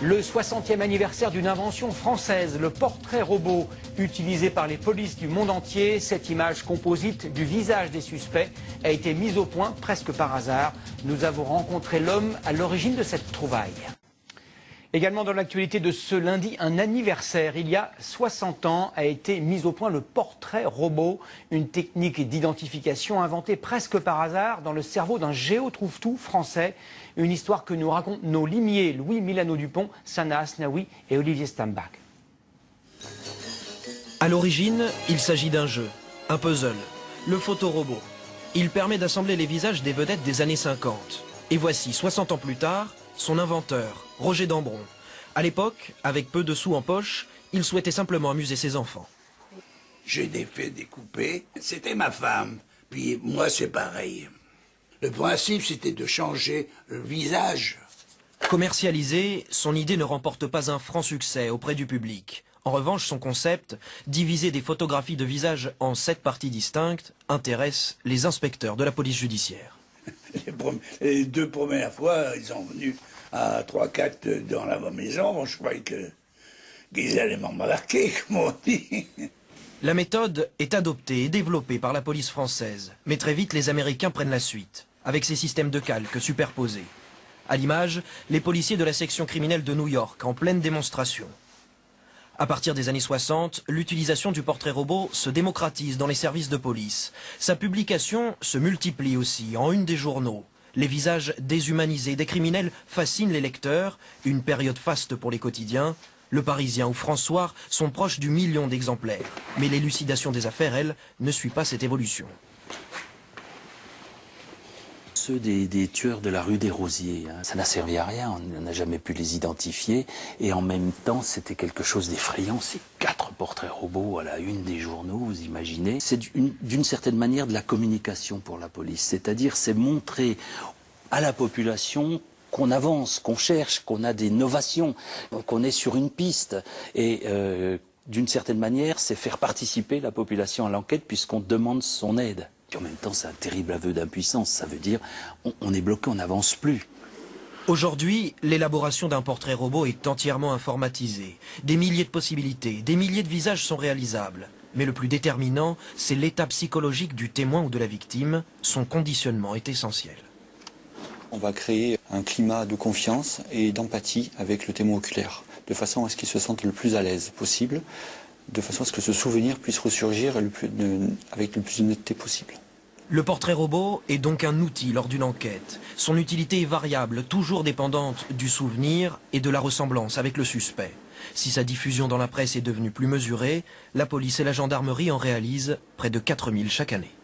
Le 60e anniversaire d'une invention française, le portrait robot, utilisé par les polices du monde entier. Cette image composite du visage des suspects a été mise au point presque par hasard. Nous avons rencontré l'homme à l'origine de cette trouvaille. Également dans l'actualité de ce lundi, un anniversaire. Il y a 60 ans a été mis au point le portrait robot, une technique d'identification inventée presque par hasard dans le cerveau d'un géotrouve-tout français. Une histoire que nous racontent nos limiers Louis Milano-Dupont, Sana Asnaoui et Olivier Stambach. À l'origine, il s'agit d'un jeu, un puzzle, le photorobot. Il permet d'assembler les visages des vedettes des années 50. Et voici, 60 ans plus tard, son inventeur, Roger Dambron. À l'époque, avec peu de sous en poche, il souhaitait simplement amuser ses enfants. J'ai fait découper, c'était ma femme, puis moi c'est pareil. Le principe c'était de changer le visage. Commercialisé, son idée ne remporte pas un franc succès auprès du public. En revanche, son concept, diviser des photographies de visages en 7 parties distinctes, intéresse les inspecteurs de la police judiciaire. Les 2 premières fois, ils sont venus à 3-4 dans la maison. Bon, je croyais qu'ils allaient m'embarquer, comme on dit. La méthode est adoptée et développée par la police française. Mais très vite, les Américains prennent la suite, avec ces systèmes de calque superposés. À l'image, les policiers de la section criminelle de New York, en pleine démonstration. À partir des années 60, l'utilisation du portrait robot se démocratise dans les services de police. Sa publication se multiplie aussi en une des journaux. Les visages déshumanisés des criminels fascinent les lecteurs, une période faste pour les quotidiens. Le Parisien ou François sont proches du million d'exemplaires. Mais l'élucidation des affaires, elle, ne suit pas cette évolution. Ceux des tueurs de la rue des Rosiers, ça n'a servi à rien, on n'a jamais pu les identifier. Et en même temps, c'était quelque chose d'effrayant, ces 4 portraits robots à la une des journaux, vous imaginez. C'est d'une certaine manière de la communication pour la police, c'est-à-dire c'est montrer à la population qu'on avance, qu'on cherche, qu'on a des novations, qu'on est sur une piste. Et d'une certaine manière, c'est faire participer la population à l'enquête puisqu'on demande son aide. Et en même temps, c'est un terrible aveu d'impuissance. Ça veut dire on est bloqué, on n'avance plus. Aujourd'hui, l'élaboration d'un portrait robot est entièrement informatisée. Des milliers de possibilités, des milliers de visages sont réalisables. Mais le plus déterminant, c'est l'état psychologique du témoin ou de la victime. Son conditionnement est essentiel. On va créer un climat de confiance et d'empathie avec le témoin oculaire, de façon à ce qu'il se sente le plus à l'aise possible, de façon à ce que ce souvenir puisse ressurgir avec le plus de netteté possible. Le portrait robot est donc un outil lors d'une enquête. Son utilité est variable, toujours dépendante du souvenir et de la ressemblance avec le suspect. Si sa diffusion dans la presse est devenue plus mesurée, la police et la gendarmerie en réalisent près de 4000 chaque année.